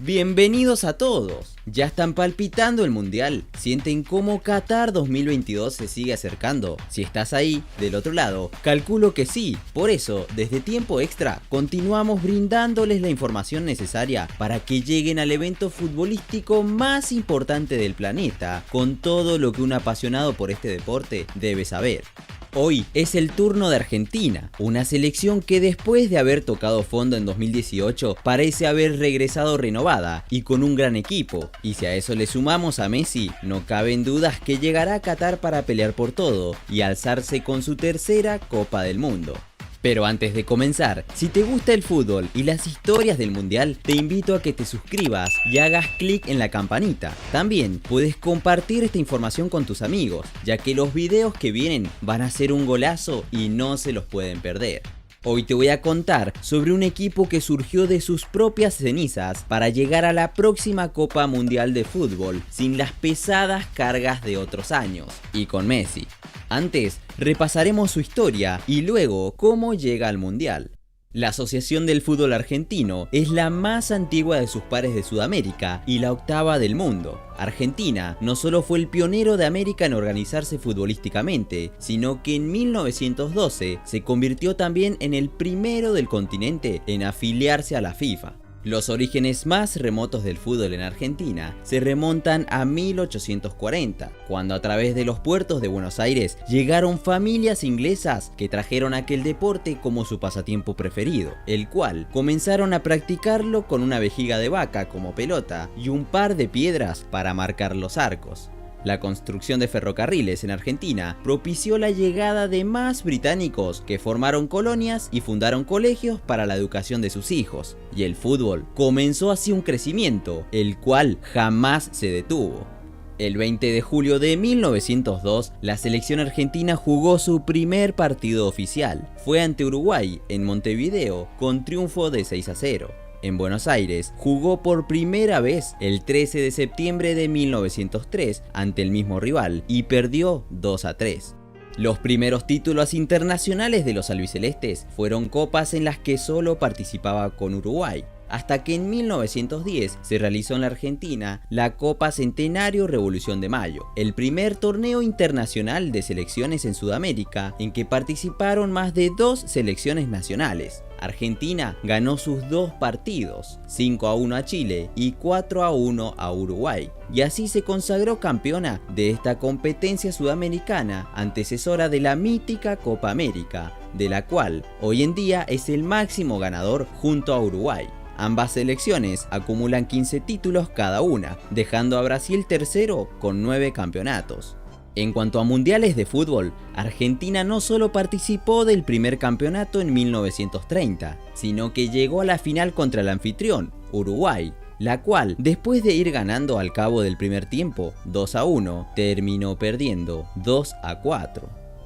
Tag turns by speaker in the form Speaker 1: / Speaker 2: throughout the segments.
Speaker 1: Bienvenidos a todos. ¿Ya están palpitando el mundial? ¿Sienten cómo Qatar 2022 se sigue acercando? Si estás ahí, del otro lado, calculo que sí. Por eso, desde Tiempo Extra, continuamos brindándoles la información necesaria para que lleguen al evento futbolístico más importante del planeta, con todo lo que un apasionado por este deporte debe saber. Hoy es el turno de Argentina, una selección que después de haber tocado fondo en 2018 parece haber regresado renovada y con un gran equipo, y si a eso le sumamos a Messi, no caben dudas que llegará a Qatar para pelear por todo y alzarse con su tercera Copa del Mundo. Pero antes de comenzar, si te gusta el fútbol y las historias del mundial, te invito a que te suscribas y hagas clic en la campanita. También puedes compartir esta información con tus amigos, ya que los videos que vienen van a ser un golazo y no se los pueden perder. Hoy te voy a contar sobre un equipo que surgió de sus propias cenizas para llegar a la próxima Copa Mundial de Fútbol sin las pesadas cargas de otros años, y con Messi. Antes, repasaremos su historia y luego cómo llega al Mundial. La Asociación del Fútbol Argentino es la más antigua de sus pares de Sudamérica y la octava del mundo. Argentina no solo fue el pionero de América en organizarse futbolísticamente, sino que en 1912 se convirtió también en el primero del continente en afiliarse a la FIFA. Los orígenes más remotos del fútbol en Argentina se remontan a 1840, cuando a través de los puertos de Buenos Aires llegaron familias inglesas que trajeron aquel deporte como su pasatiempo preferido, el cual comenzaron a practicarlo con una vejiga de vaca como pelota y un par de piedras para marcar los arcos. La construcción de ferrocarriles en Argentina propició la llegada de más británicos que formaron colonias y fundaron colegios para la educación de sus hijos, y el fútbol comenzó así un crecimiento, el cual jamás se detuvo. El 20 de julio de 1902, la selección argentina jugó su primer partido oficial. Fue ante Uruguay, en Montevideo, con triunfo de 6-0. En Buenos Aires jugó por primera vez el 13 de septiembre de 1903 ante el mismo rival y perdió 2-3. Los primeros títulos internacionales de los albicelestes fueron copas en las que solo participaba con Uruguay, hasta que en 1910 se realizó en la Argentina la Copa Centenario Revolución de Mayo, el primer torneo internacional de selecciones en Sudamérica en que participaron más de 2 selecciones nacionales. Argentina ganó sus 2 partidos, 5-1 a Chile y 4-1 a Uruguay, y así se consagró campeona de esta competencia sudamericana, antecesora de la mítica Copa América, de la cual hoy en día es el máximo ganador junto a Uruguay. Ambas selecciones acumulan 15 títulos cada una, dejando a Brasil tercero con 9 campeonatos. En cuanto a mundiales de fútbol, Argentina no solo participó del primer campeonato en 1930, sino que llegó a la final contra el anfitrión, Uruguay, la cual, después de ir ganando al cabo del primer tiempo 2-1, terminó perdiendo 2-4.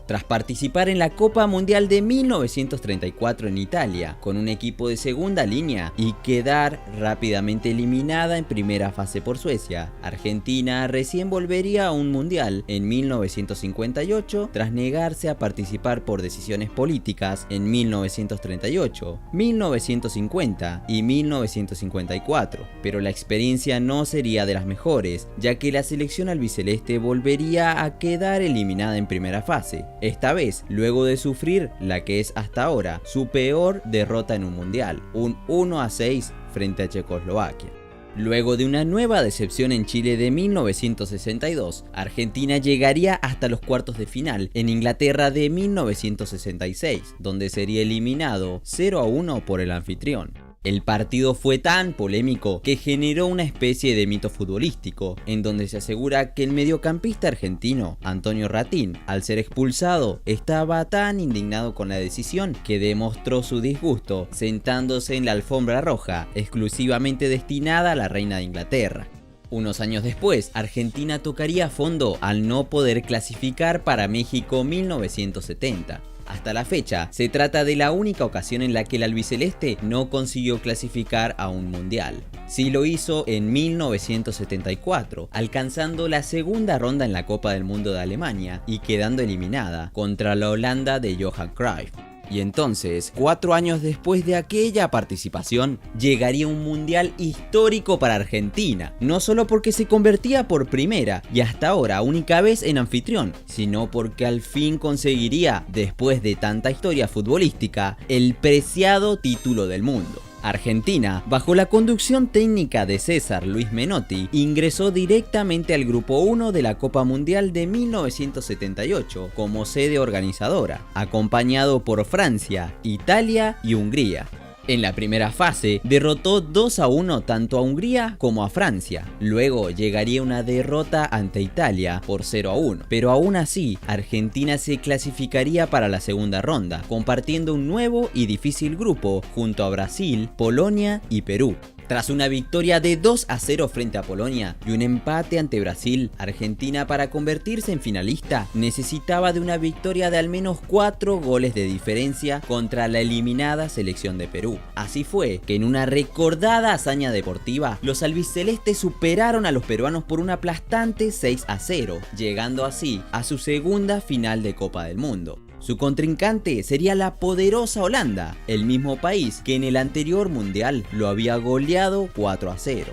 Speaker 1: Tras participar en la Copa Mundial de 1934 en Italia con un equipo de segunda línea y quedar rápidamente eliminada en primera fase por Suecia, Argentina recién volvería a un mundial en 1958 tras negarse a participar por decisiones políticas en 1938, 1950 y 1954, pero la experiencia no sería de las mejores, ya que la selección albiceleste volvería a quedar eliminada en primera fase. Esta vez, luego de sufrir la que es hasta ahora su peor derrota en un mundial, un 1-6 frente a Checoslovaquia. Luego de una nueva decepción en Chile de 1962, Argentina llegaría hasta los cuartos de final en Inglaterra de 1966, donde sería eliminado 0-1 por el anfitrión. El partido fue tan polémico que generó una especie de mito futbolístico, en donde se asegura que el mediocampista argentino, Antonio Ratín, al ser expulsado, estaba tan indignado con la decisión que demostró su disgusto sentándose en la alfombra roja, exclusivamente destinada a la reina de Inglaterra. Unos años después, Argentina tocaría fondo al no poder clasificar para México 1970. Hasta la fecha, se trata de la única ocasión en la que el albiceleste no consiguió clasificar a un mundial. Sí lo hizo en 1974, alcanzando la segunda ronda en la Copa del Mundo de Alemania y quedando eliminada contra la Holanda de Johan Cruyff. Y entonces, 4 años después de aquella participación, llegaría un mundial histórico para Argentina, no solo porque se convertía por primera y hasta ahora única vez en anfitrión, sino porque al fin conseguiría, después de tanta historia futbolística, el preciado título del mundo. Argentina, bajo la conducción técnica de César Luis Menotti, ingresó directamente al Grupo 1 de la Copa Mundial de 1978 como sede organizadora, acompañado por Francia, Italia y Hungría. En la primera fase derrotó 2-1 tanto a Hungría como a Francia. Luego llegaría una derrota ante Italia por 0-1. Pero aún así, Argentina se clasificaría para la segunda ronda, compartiendo un nuevo y difícil grupo junto a Brasil, Polonia y Perú. Tras una victoria de 2-0 frente a Polonia y un empate ante Brasil, Argentina, para convertirse en finalista, necesitaba de una victoria de al menos 4 goles de diferencia contra la eliminada selección de Perú. Así fue que en una recordada hazaña deportiva, los albicelestes superaron a los peruanos por un aplastante 6-0, llegando así a su segunda final de Copa del Mundo. Su contrincante sería la poderosa Holanda, el mismo país que en el anterior mundial lo había goleado 4-0.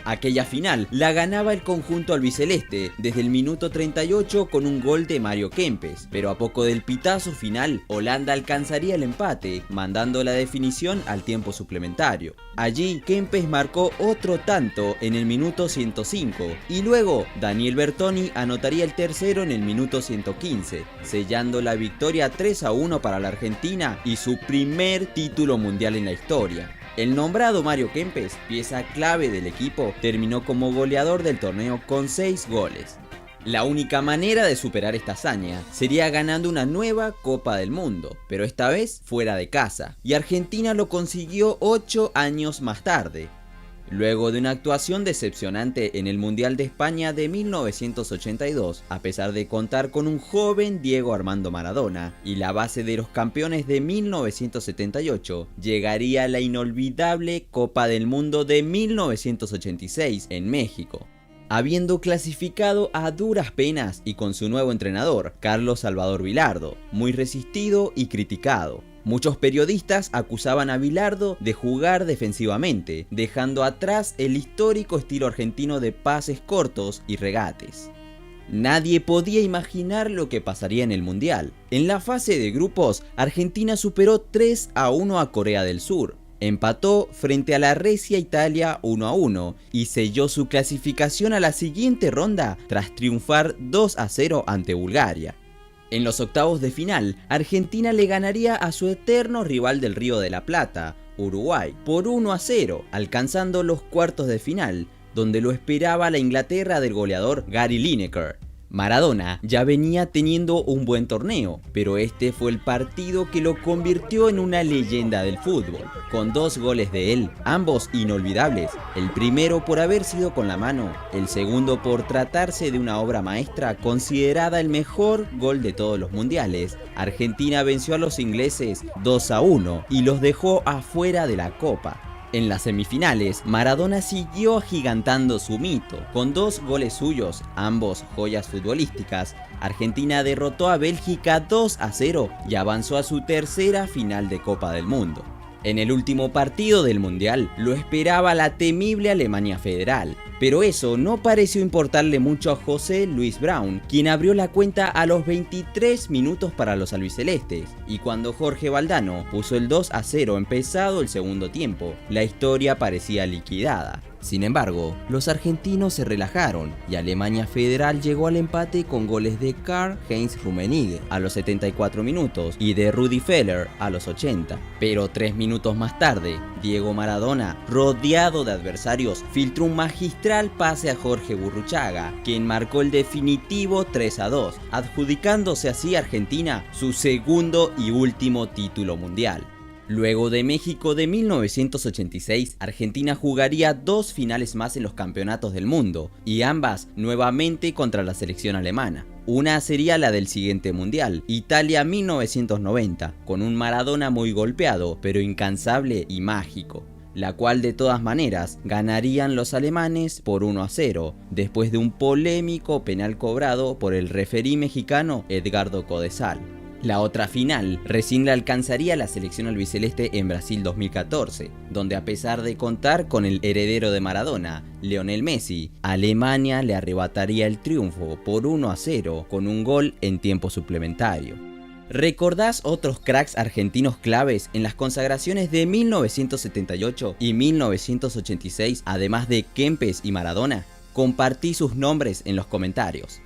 Speaker 1: Aquella final la ganaba el conjunto albiceleste desde el minuto 38 con un gol de Mario Kempes, pero a poco del pitazo final, Holanda alcanzaría el empate, mandando la definición al tiempo suplementario. Allí, Kempes marcó otro tanto en el minuto 105 y luego Daniel Bertoni anotaría el tercero en el minuto 115, sellando la victoria 3-1 para la Argentina y su primer título mundial en la historia. El nombrado Mario Kempes, pieza clave del equipo, terminó como goleador del torneo con 6 goles. La única manera de superar esta hazaña sería ganando una nueva Copa del Mundo, pero esta vez fuera de casa, y Argentina lo consiguió 8 años más tarde. Luego de una actuación decepcionante en el Mundial de España de 1982, a pesar de contar con un joven Diego Armando Maradona y la base de los campeones de 1978, llegaría la inolvidable Copa del Mundo de 1986 en México. Habiendo clasificado a duras penas y con su nuevo entrenador, Carlos Salvador Vilardo, muy resistido y criticado. Muchos periodistas acusaban a Vilardo de jugar defensivamente, dejando atrás el histórico estilo argentino de pases cortos y regates. Nadie podía imaginar lo que pasaría en el Mundial. En la fase de grupos, Argentina superó 3-1 a Corea del Sur, empató frente a la recia Italia 1-1 y selló su clasificación a la siguiente ronda tras triunfar 2-0 ante Bulgaria. En los octavos de final, Argentina le ganaría a su eterno rival del Río de la Plata, Uruguay, por 1-0, alcanzando los cuartos de final, donde lo esperaba la Inglaterra del goleador Gary Lineker. Maradona ya venía teniendo un buen torneo, pero este fue el partido que lo convirtió en una leyenda del fútbol, con 2 goles de él, ambos inolvidables, el primero por haber sido con la mano, el segundo por tratarse de una obra maestra considerada el mejor gol de todos los mundiales. Argentina venció a los ingleses 2-1 y los dejó afuera de la Copa. En las semifinales, Maradona siguió agigantando su mito. Con 2 goles suyos, ambos joyas futbolísticas, Argentina derrotó a Bélgica 2-0 y avanzó a su tercera final de Copa del Mundo. En el último partido del Mundial, lo esperaba la temible Alemania Federal, pero eso no pareció importarle mucho a José Luis Brown, quien abrió la cuenta a los 23 minutos para los albicelestes, y cuando Jorge Valdano puso el 2-0 empezado el segundo tiempo, la historia parecía liquidada. Sin embargo, los argentinos se relajaron y Alemania Federal llegó al empate con goles de Karl-Heinz Rummenigge a los 74 minutos y de Rudi Völler a los 80. Pero 3 minutos más tarde, Diego Maradona, rodeado de adversarios, filtró un magistral pase a Jorge Burruchaga, quien marcó el definitivo 3-2, adjudicándose así a Argentina su segundo y último título mundial. Luego de México de 1986, Argentina jugaría 2 finales más en los campeonatos del mundo, y ambas nuevamente contra la selección alemana. Una sería la del siguiente mundial, Italia 1990, con un Maradona muy golpeado, pero incansable y mágico, la cual de todas maneras ganarían los alemanes por 1-0, después de un polémico penal cobrado por el referí mexicano Edgardo Codesal. La otra final recién la alcanzaría la selección albiceleste en Brasil 2014, donde a pesar de contar con el heredero de Maradona, Lionel Messi, Alemania le arrebataría el triunfo por 1-0 con un gol en tiempo suplementario. ¿Recordás otros cracks argentinos claves en las consagraciones de 1978 y 1986, además de Kempes y Maradona? Compartí sus nombres en los comentarios.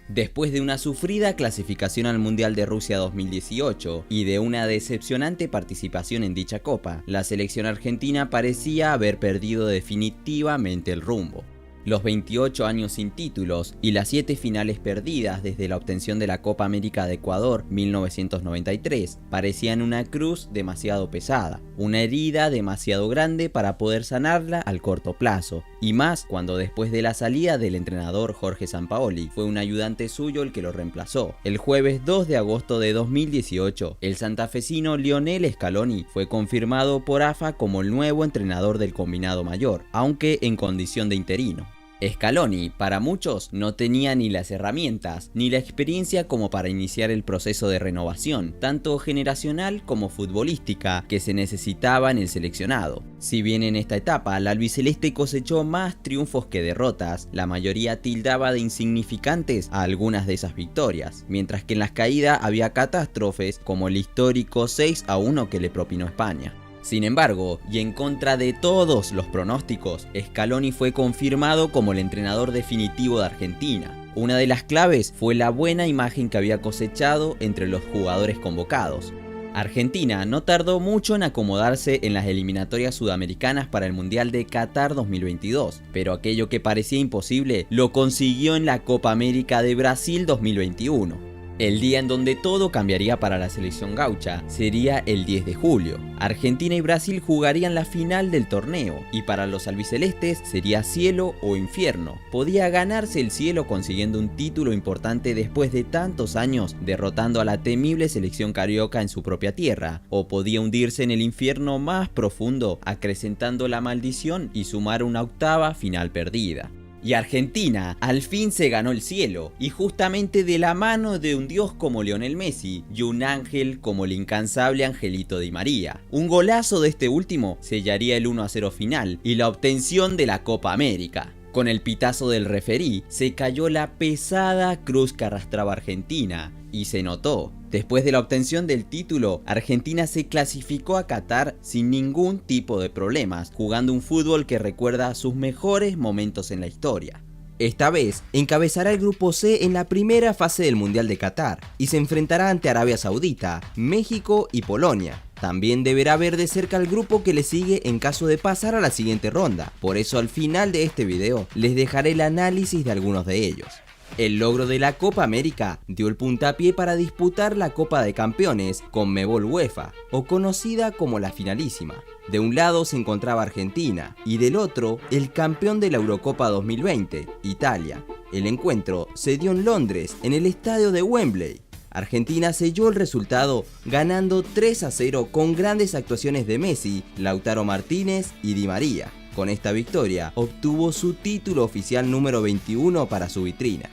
Speaker 1: Después de una sufrida clasificación al Mundial de Rusia 2018 y de una decepcionante participación en dicha copa, la selección argentina parecía haber perdido definitivamente el rumbo. Los 28 años sin títulos y las 7 finales perdidas desde la obtención de la Copa América de Ecuador 1993 parecían una cruz demasiado pesada, una herida demasiado grande para poder sanarla al corto plazo, y más cuando después de la salida del entrenador Jorge Sampaoli fue un ayudante suyo el que lo reemplazó. El jueves 2 de agosto de 2018, el santafesino Lionel Scaloni fue confirmado por AFA como el nuevo entrenador del combinado mayor, aunque en condición de interino. Scaloni, para muchos, no tenía ni las herramientas ni la experiencia como para iniciar el proceso de renovación, tanto generacional como futbolística, que se necesitaba en el seleccionado. Si bien en esta etapa la albiceleste cosechó más triunfos que derrotas, la mayoría tildaba de insignificantes a algunas de esas victorias, mientras que en las caídas había catástrofes como el histórico 6-1 que le propinó España. Sin embargo, y en contra de todos los pronósticos, Scaloni fue confirmado como el entrenador definitivo de Argentina. Una de las claves fue la buena imagen que había cosechado entre los jugadores convocados. Argentina no tardó mucho en acomodarse en las eliminatorias sudamericanas para el Mundial de Qatar 2022, pero aquello que parecía imposible lo consiguió en la Copa América de Brasil 2021. El día en donde todo cambiaría para la selección gaucha sería el 10 de julio. Argentina y Brasil jugarían la final del torneo y para los albicelestes sería cielo o infierno. Podía ganarse el cielo consiguiendo un título importante después de tantos años derrotando a la temible selección carioca en su propia tierra, o podía hundirse en el infierno más profundo acrecentando la maldición y sumar una octava final perdida. Y Argentina al fin se ganó el cielo, y justamente de la mano de un dios como Lionel Messi y un ángel como el incansable Angelito Di María. Un golazo de este último sellaría el 1-0 final y la obtención de la Copa América. Con el pitazo del referí se cayó la pesada cruz que arrastraba Argentina, y se notó. Después de la obtención del título, Argentina se clasificó a Qatar sin ningún tipo de problemas, jugando un fútbol que recuerda sus mejores momentos en la historia. Esta vez encabezará el grupo C en la primera fase del Mundial de Qatar y se enfrentará ante Arabia Saudita, México y Polonia. También deberá ver de cerca al grupo que le sigue en caso de pasar a la siguiente ronda, por eso al final de este video les dejaré el análisis de algunos de ellos. El logro de la Copa América dio el puntapié para disputar la Copa de Campeones Conmebol UEFA, o conocida como la Finalísima. De un lado se encontraba Argentina y del otro el campeón de la Eurocopa 2020, Italia. El encuentro se dio en Londres, en el estadio de Wembley. Argentina selló el resultado ganando 3-0 con grandes actuaciones de Messi, Lautaro Martínez y Di María. Con esta victoria obtuvo su título oficial número 21 para su vitrina.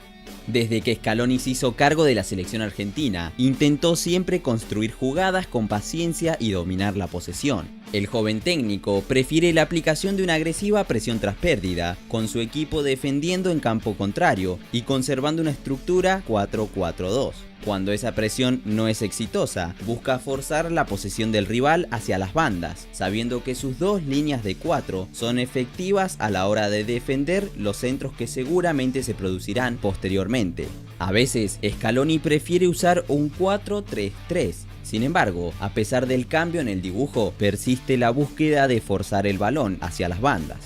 Speaker 1: Desde que Scaloni se hizo cargo de la selección argentina, intentó siempre construir jugadas con paciencia y dominar la posesión. El joven técnico prefiere la aplicación de una agresiva presión tras pérdida, con su equipo defendiendo en campo contrario y conservando una estructura 4-4-2. Cuando esa presión no es exitosa, busca forzar la posesión del rival hacia las bandas, sabiendo que sus dos líneas de 4 son efectivas a la hora de defender los centros que seguramente se producirán posteriormente. A veces, Scaloni prefiere usar un 4-3-3. Sin embargo, a pesar del cambio en el dibujo, persiste la búsqueda de forzar el balón hacia las bandas.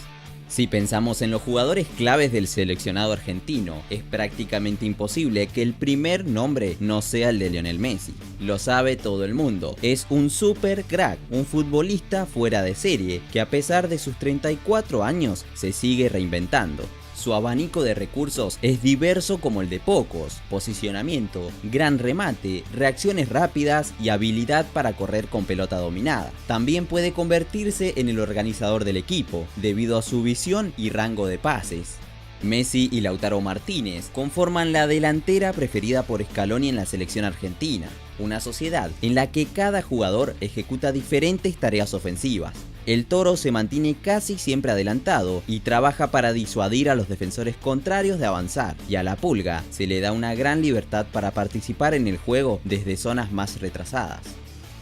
Speaker 1: Si pensamos en los jugadores claves del seleccionado argentino, es prácticamente imposible que el primer nombre no sea el de Lionel Messi. Lo sabe todo el mundo, es un super crack, un futbolista fuera de serie que a pesar de sus 34 años se sigue reinventando. Su abanico de recursos es diverso como el de pocos: posicionamiento, gran remate, reacciones rápidas y habilidad para correr con pelota dominada. También puede convertirse en el organizador del equipo, debido a su visión y rango de pases. Messi y Lautaro Martínez conforman la delantera preferida por Scaloni en la selección argentina, una sociedad en la que cada jugador ejecuta diferentes tareas ofensivas. El Toro se mantiene casi siempre adelantado y trabaja para disuadir a los defensores contrarios de avanzar, y a la Pulga se le da una gran libertad para participar en el juego desde zonas más retrasadas.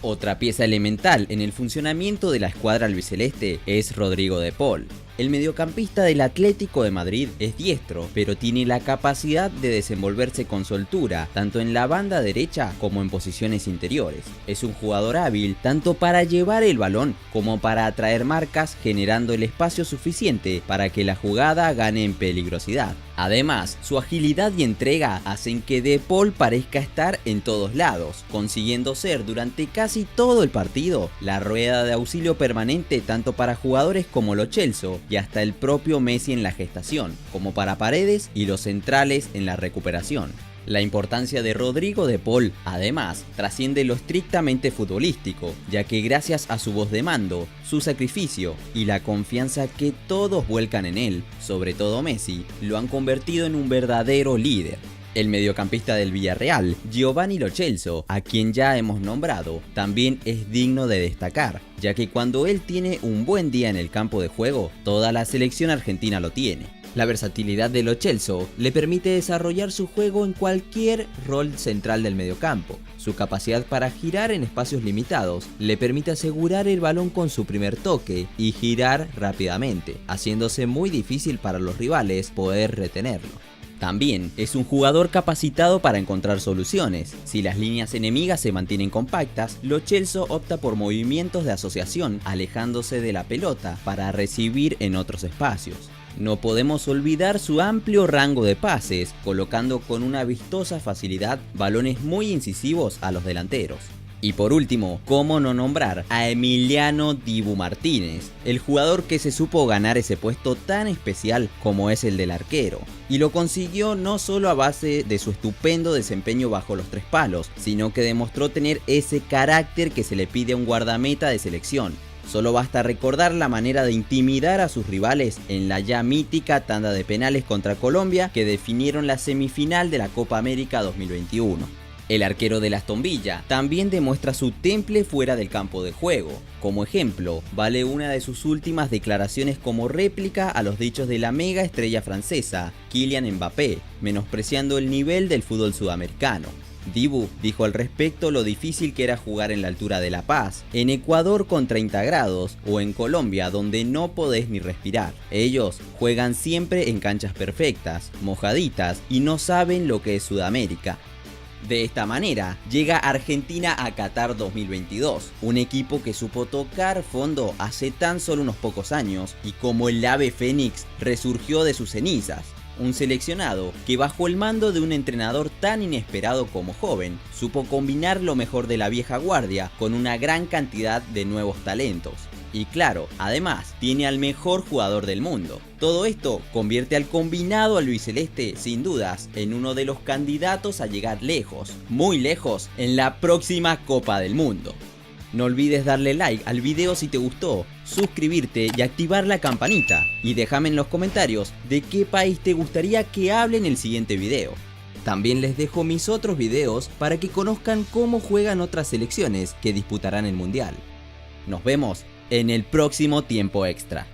Speaker 1: Otra pieza elemental en el funcionamiento de la escuadra albiceleste es Rodrigo de Paul. El mediocampista del Atlético de Madrid es diestro, pero tiene la capacidad de desenvolverse con soltura, tanto en la banda derecha como en posiciones interiores. Es un jugador hábil tanto para llevar el balón como para atraer marcas, generando el espacio suficiente para que la jugada gane en peligrosidad. Además, su agilidad y entrega hacen que De Paul parezca estar en todos lados, consiguiendo ser durante casi todo el partido la rueda de auxilio permanente tanto para jugadores como Lo Celso y hasta el propio Messi en la gestación, como para Paredes y los centrales en la recuperación. La importancia de Rodrigo de Paul, además, trasciende lo estrictamente futbolístico, ya que gracias a su voz de mando, su sacrificio y la confianza que todos vuelcan en él, sobre todo Messi, lo han convertido en un verdadero líder. El mediocampista del Villarreal, Giovanni Lo Celso, a quien ya hemos nombrado, también es digno de destacar, ya que cuando él tiene un buen día en el campo de juego, toda la selección argentina lo tiene. La versatilidad de Lo Celso le permite desarrollar su juego en cualquier rol central del mediocampo. Su capacidad para girar en espacios limitados le permite asegurar el balón con su primer toque y girar rápidamente, haciéndose muy difícil para los rivales poder retenerlo. También es un jugador capacitado para encontrar soluciones. Si las líneas enemigas se mantienen compactas, Lo Celso opta por movimientos de asociación alejándose de la pelota para recibir en otros espacios. No podemos olvidar su amplio rango de pases, colocando con una vistosa facilidad balones muy incisivos a los delanteros. Y por último, ¿cómo no nombrar a Emiliano Dibu Martínez, el jugador que se supo ganar ese puesto tan especial como es el del arquero? Y lo consiguió no solo a base de su estupendo desempeño bajo los tres palos, sino que demostró tener ese carácter que se le pide a un guardameta de selección. Solo basta recordar la manera de intimidar a sus rivales en la ya mítica tanda de penales contra Colombia que definieron la semifinal de la Copa América 2021. El arquero del Aston Villa también demuestra su temple fuera del campo de juego. Como ejemplo, vale una de sus últimas declaraciones como réplica a los dichos de la mega estrella francesa, Kylian Mbappé, menospreciando el nivel del fútbol sudamericano. Dibu dijo al respecto lo difícil que era jugar en la altura de La Paz, en Ecuador con 30 grados o en Colombia donde no podés ni respirar. Ellos juegan siempre en canchas perfectas, mojaditas y no saben lo que es Sudamérica. De esta manera, llega Argentina a Qatar 2022, un equipo que supo tocar fondo hace tan solo unos pocos años y como el ave fénix resurgió de sus cenizas. Un seleccionado que bajo el mando de un entrenador tan inesperado como joven, supo combinar lo mejor de la vieja guardia con una gran cantidad de nuevos talentos. Y claro, además, tiene al mejor jugador del mundo. Todo esto convierte al combinado albiceleste, sin dudas, en uno de los candidatos a llegar lejos, muy lejos, en la próxima Copa del Mundo. No olvides darle like al video si te gustó, suscribirte y activar la campanita. Y déjame en los comentarios de qué país te gustaría que hable en el siguiente video. También les dejo mis otros videos para que conozcan cómo juegan otras selecciones que disputarán el Mundial. Nos vemos en el próximo tiempo extra.